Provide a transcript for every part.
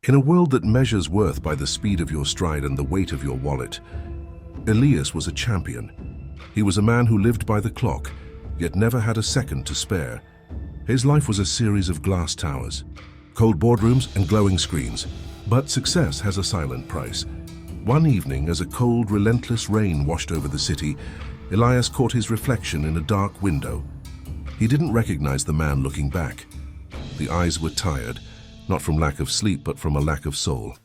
In a world that measures worth by the speed of your stride and the weight of your wallet, Elias was a champion. He was a man who lived by the clock, yet never had a second to spare. His life was a series of glass towers, cold boardrooms and glowing screens. But success has a silent price. One evening, as a cold, relentless rain washed over the city, Elias caught his reflection in a dark window. He didn't recognize the man looking back. The eyes were tired, not from lack of sleep, but from a lack of soul.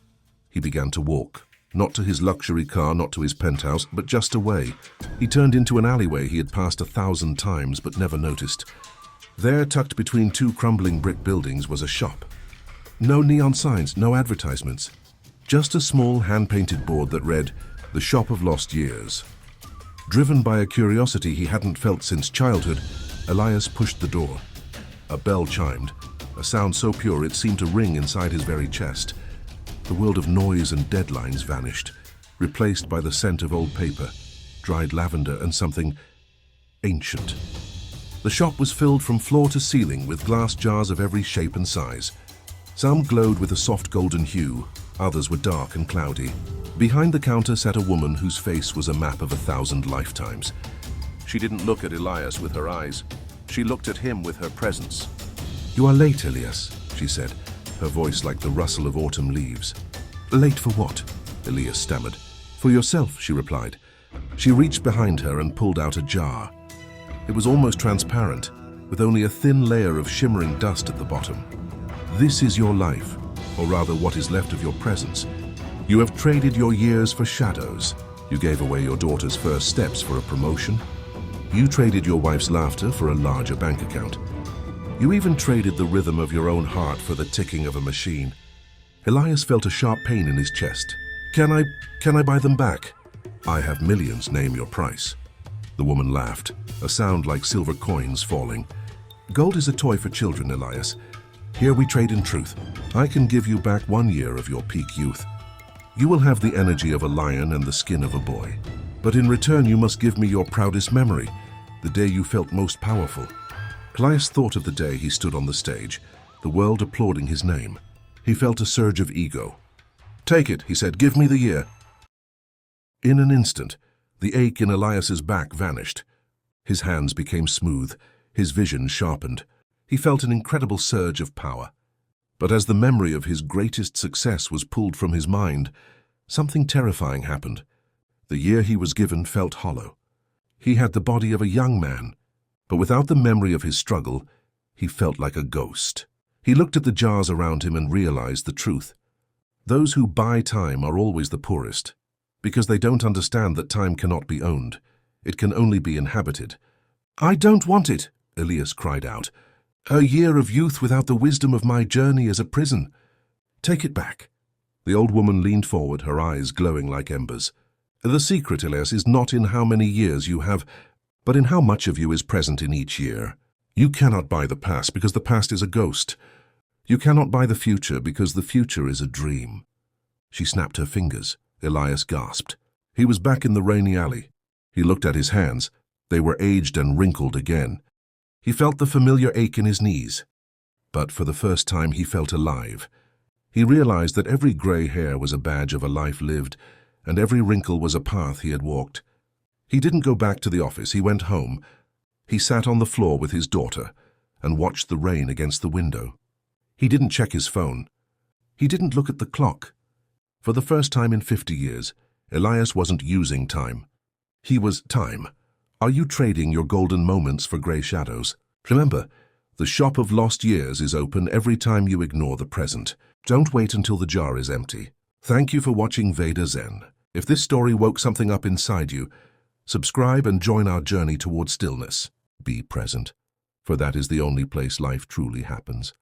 He began to walk, not to his luxury car, not to his penthouse, but just away. He turned into an alleyway he had passed 1,000 times but never noticed. There, tucked between two crumbling brick buildings, was a shop. No neon signs, no advertisements. Just a small hand-painted board that read, "The Shop of Lost Years." Driven by a curiosity he hadn't felt since childhood, Elias pushed the door. A bell chimed, a sound so pure it seemed to ring inside his very chest. The world of noise and deadlines vanished, replaced by the scent of old paper, dried lavender, and something ancient. The shop was filled from floor to ceiling with glass jars of every shape and size. Some glowed with a soft golden hue, others were dark and cloudy. Behind the counter sat a woman whose face was a map of 1,000 lifetimes. She didn't look at Elias with her eyes. She looked at him with her presence. "You are late, Elias," she said, her voice like the rustle of autumn leaves. "Late for what?" Elias stammered. "For yourself," she replied. She reached behind her and pulled out a jar. It was almost transparent, with only a thin layer of shimmering dust at the bottom. "This is your life, or rather what is left of your presence. You have traded your years for shadows. You gave away your daughter's first steps for a promotion. You traded your wife's laughter for a larger bank account. You even traded the rhythm of your own heart for the ticking of a machine." Elias felt a sharp pain in his chest. Can I buy them back?" "I have millions, name your price." The woman laughed, a sound like silver coins falling. "Gold is a toy for children, Elias. Here we trade in truth. I can give you back 1 year of your peak youth. You will have the energy of a lion and the skin of a boy. But in return you must give me your proudest memory, the day you felt most powerful." Elias thought of the day he stood on the stage, the world applauding his name. He felt a surge of ego. "Take it," he said, "give me the year." In an instant, the ache in Elias's back vanished. His hands became smooth, his vision sharpened. He felt an incredible surge of power. But as the memory of his greatest success was pulled from his mind, something terrifying happened. The year he was given felt hollow. He had the body of a young man, but without the memory of his struggle, he felt like a ghost. He looked at the jars around him and realized the truth. Those who buy time are always the poorest, because they don't understand that time cannot be owned. It can only be inhabited. "I don't want it," Elias cried out. "A year of youth without the wisdom of my journey is a prison. Take it back." The old woman leaned forward, her eyes glowing like embers. "The secret, Elias, is not in how many years you have, but in how much of you is present in each year. You cannot buy the past because the past is a ghost. You cannot buy the future because the future is a dream." She snapped her fingers. Elias gasped. He was back in the rainy alley. He looked at his hands. They were aged and wrinkled again. He felt the familiar ache in his knees. But for the first time he felt alive. He realized that every gray hair was a badge of a life lived, and every wrinkle was a path he had walked. He didn't go back to the office. He went home. He sat on the floor with his daughter and watched the rain against the window. He didn't check his phone. He didn't look at the clock. For the first time in 50 years, Elias wasn't using time. He was time. Are you trading your golden moments for gray shadows? Remember, the shop of lost years is open every time you ignore the present. Don't wait until the jar is empty. Thank you for watching Veda Zen. If this story woke something up inside you, subscribe and join our journey towards stillness. Be present, for that is the only place life truly happens.